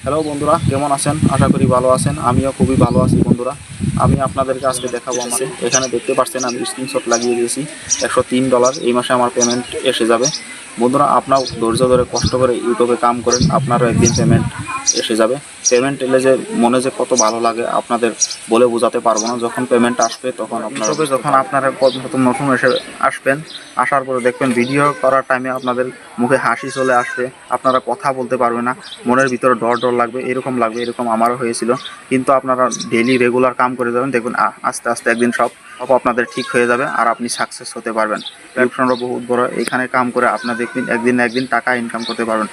Hello বন্ধুরা, কেমন আছেন? আশা করি ভালো আছেন। আমিও খুবই ভালো আছি বন্ধুরা। আমি আপনাদেরকে আজকে দেখাবো আমার এখানে দেখতে পাচ্ছেন আমি স্ক্রিনশট লাগিয়ে দিয়েছি $103। এই মাসে আমার পেমেন্ট এসে যাবে। বন্ধুরা, আপনার ধৈর্য ধরে কষ্ট করে ইউটিউবে কাম করেন, আপনারও একদিন পেমেন্ট এসে যাবে। পেমেন্ট এলে যে মনে যে কত ভালো লাগে আপনাদের বলে বোঝাতে পারবো না। যখন পেমেন্ট আসবে তখন ইউটিউবে যখন আপনারা নতুন এসে আসবেন, আসার পরে দেখবেন ভিডিও করার টাইমে আপনাদের মুখে হাসি চলে আসবে, আপনারা কথা বলতে পারবে না, মনের ভিতরে ডর ডর লাগবে, এরকম আমারও হয়েছিল। কিন্তু আপনারা ডেইলি রেগুলার কাম করে যাবেন, দেখবেন আস্তে আস্তে একদিন সব আপনাদের ঠিক হয়ে যাবে আর আপনি সাকসেস হতে পারবেন। প্ল্যাটফর্মটা বহুত বড়, এখানে কাম করে আপনার দেখবেন একদিন না একদিন টাকা ইনকাম করতে পারবেন।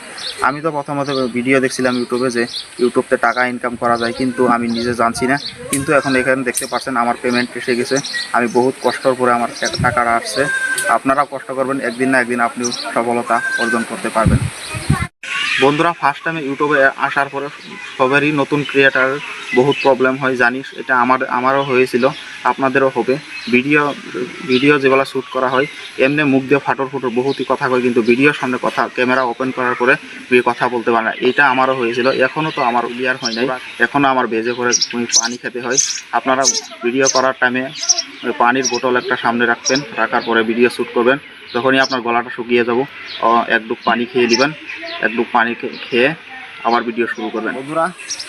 আমি তো প্রথমত ভিডিও দেখছিলাম ইউটিউবে যে ইউটিউবতে টাকা ইনকাম করা যায়, কিন্তু আমি নিজে জানছি না। কিন্তু এখন এখানে দেখতে পাচ্ছেন আমার পেমেন্ট এসে গেছে। আমি বহুত কষ্টর পরে আমার টাকাটা আসছে। আপনারাও কষ্ট করবেন, একদিন না একদিন আপনিও সফলতা অর্জন করতে পারবেন। বন্ধুরা, ফার্স্ট টাইমে ইউটিউবে আসার পরে সবারই নতুন ক্রিয়েটার বহুত প্রবলেম হয়, জানিস। এটা আমারও হয়েছিল, আপনাদেরও হবে। ভিডিও যেগুলো শ্যুট করা হয় এমনি মুখ দিয়ে ফাটর বহুতই কথা কয়, কিন্তু ভিডিওর সামনে ক্যামেরা ওপেন করার পরে কথা বলতে পারে না। এটা আমারও হয়েছিল। এখনও তো আমার ক্লিয়ার হয় নাই, এখনও আমার বেজে করে পানি খেতে হয়। আপনারা ভিডিও করার টাইমে পানির বোতল একটা সামনে রাখবেন, রাখার পরে ভিডিও শ্যুট করবেন। যখনই আপনার গলাটা শুকিয়ে যাব, এক ডুব পানি খেয়ে দিবেন। এক ডুব পানি খেয়ে আবার ভিডিও শুরু করবেন। বন্ধুরা,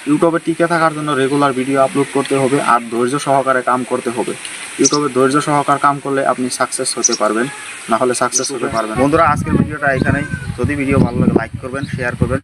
ইউটিউবে টিকে থাকার জন্য রেগুলার ভিডিও আপলোড করতে হবে আর ধৈর্য সহকারে কাম করতে হবে। ইউটিউবে ধৈর্য সহকারে কাম করলে আপনি সাকসেস হতে পারবেন, না হলে সাকসেস হতে পারবেন। বন্ধুরা, আজকের ভিডিওটা এখানেই। যদি ভিডিও ভালো লাগে লাইক করবেন, শেয়ার করবেন।